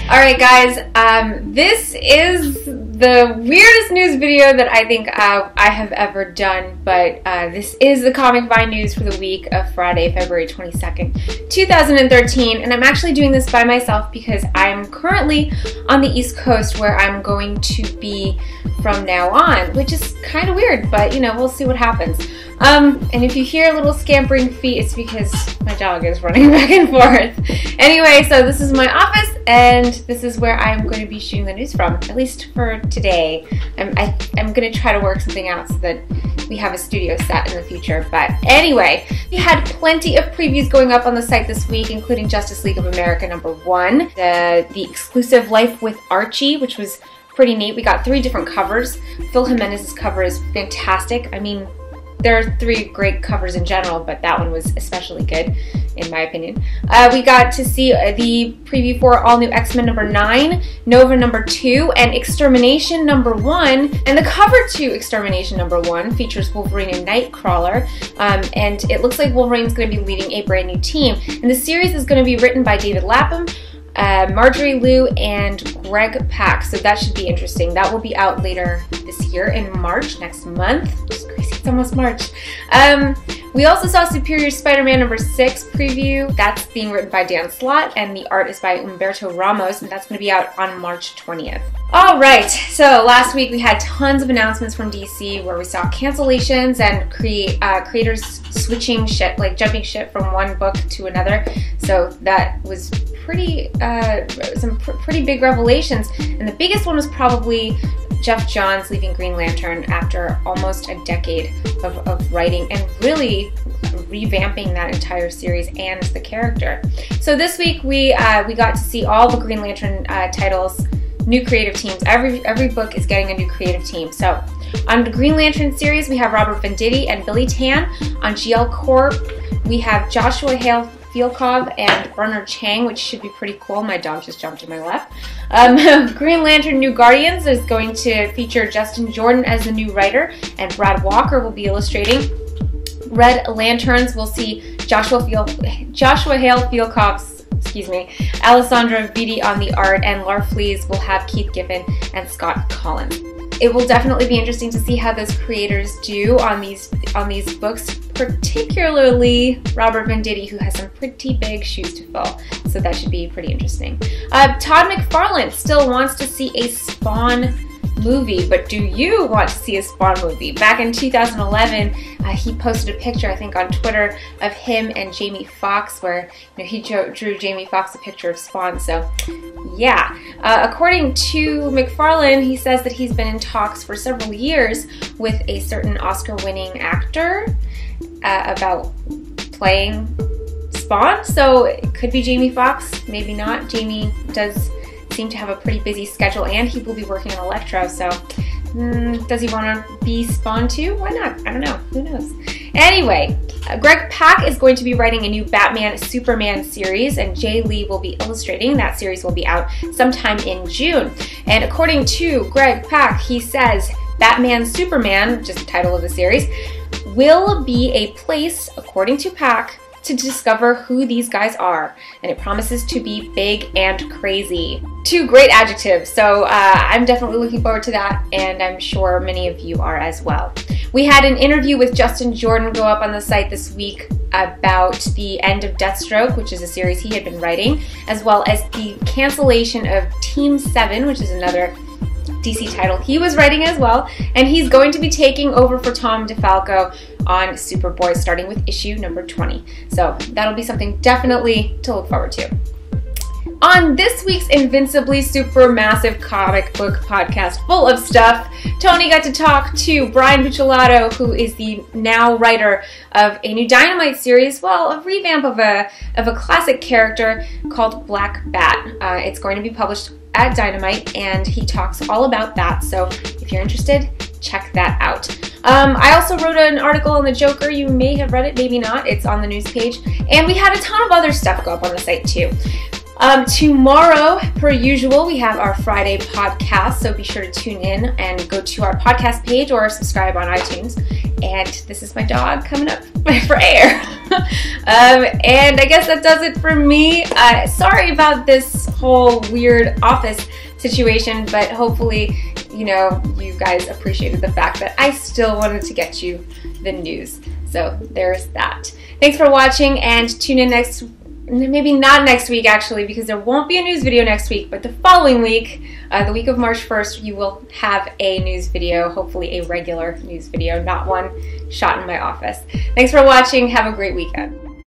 Alright guys, this is the weirdest news video that I think I have ever done, but this is the Comic Vine news for the week of Friday, February 22nd, 2013, and I'm actually doing this by myself because I'm currently on the East Coast where I'm going to be from now on, which is kind of weird, but you know, we'll see what happens. And if you hear little scampering feet, it's because my dog is running back and forth. Anyway, so this is my office, and this is where I'm going to be shooting the news from, at least for today. I'm going to try to work something out so that we have a studio set in the future. But anyway, we had plenty of previews going up on the site this week, including Justice League of America #1, the exclusive Life with Archie, which was pretty neat. We got 3 different covers. Phil Jimenez's cover is fantastic. I mean, there are 3 great covers in general, but that one was especially good, in my opinion. We got to see the preview for All New X-Men #9, Nova #2, and Extermination #1. And the cover to Extermination #1 features Wolverine and Nightcrawler, and it looks like Wolverine's going to be leading a brand new team. And the series is going to be written by David Lapham, Marjorie Liu, and Greg Pak, so that should be interesting. That will be out later this year in March, next month. Just crazy, it's almost March. We also saw Superior Spider-Man #6 preview. That's being written by Dan Slott, and the art is by Humberto Ramos, and that's going to be out on March 20th. Alright, so last week we had tons of announcements from DC where we saw cancellations and creators switching shit, like jumping shit from one book to another. So that was some pretty big revelations, and the biggest one was probably Geoff Johns leaving Green Lantern after almost a decade of writing and really revamping that entire series and the character. So this week we got to see all the Green Lantern titles, new creative teams. Every book is getting a new creative team. So on the Green Lantern series, we have Robert Venditti and Billy Tan. On GL Corp, we have Joshua Hale Fialkov and Bernard Chang, which should be pretty cool. My dog just jumped to my left. Green Lantern New Guardians is going to feature Justin Jordan as the new writer, and Brad Walker will be illustrating. Red Lanterns will see Joshua Hale Fialkov's, Alessandra Vitti on the art, and Larfleeze will have Keith Giffen and Scott Collins. It will definitely be interesting to see how those creators do on these books, particularly Robert Venditti, who has some pretty big shoes to fill. So that should be pretty interesting. Todd McFarlane still wants to see a Spawn movie, but do you want to see a Spawn movie? Back in 2011, he posted a picture, I think, on Twitter of him and Jamie Foxx, where he drew Jamie Foxx a picture of Spawn. So, yeah. According to McFarlane, he says that he's been in talks for several years with a certain Oscar-winning actor about playing Spawn. So it could be Jamie Foxx, maybe not. Jamie does seem to have a pretty busy schedule, and he will be working on Electro, so does he want to be Spawn too? Why not? I don't know. Who knows? Anyway, Greg Pak is going to be writing a new Batman Superman series, and Jay Lee will be illustrating. That series will be out sometime in June. And according to Greg Pak, he says Batman Superman, which is the title of the series, will be a place, according to Pak, to discover who these guys are, and it promises to be big and crazy. 2 great adjectives, so I'm definitely looking forward to that, and I'm sure many of you are as well. We had an interview with Justin Jordan go up on the site this week about the end of Deathstroke, which is a series he had been writing, as well as the cancellation of Team 7, which is another DC title he was writing as well, and he's going to be taking over for Tom DeFalco on Superboy starting with issue #20. So that'll be something definitely to look forward to. On this week's Invincibly Supermassive Comic Book Podcast, full of stuff, Tony got to talk to Brian Buccellato, who is the now writer of a new Dynamite series, well, a revamp of a classic character called Black Bat. It's going to be published at Dynamite, and he talks all about that, so if you're interested, check that out. I also wrote an article on the Joker. You may have read it, maybe not. It's on the news page. And we had a ton of other stuff go up on the site too. Tomorrow, per usual, we have our Friday podcast, so be sure to tune in and go to our podcast page or subscribe on iTunes. And this is my dog coming up for air. And I guess that does it for me. Sorry about this whole weird office situation, but hopefully, you know, you guys appreciated the fact that I still wanted to get you the news. So there's that. Thanks for watching, and tune in maybe not next week actually, because there won't be a news video next week, but the following week, the week of March 1st, you will have a news video, hopefully a regular news video, not one shot in my office. Thanks for watching. Have a great weekend.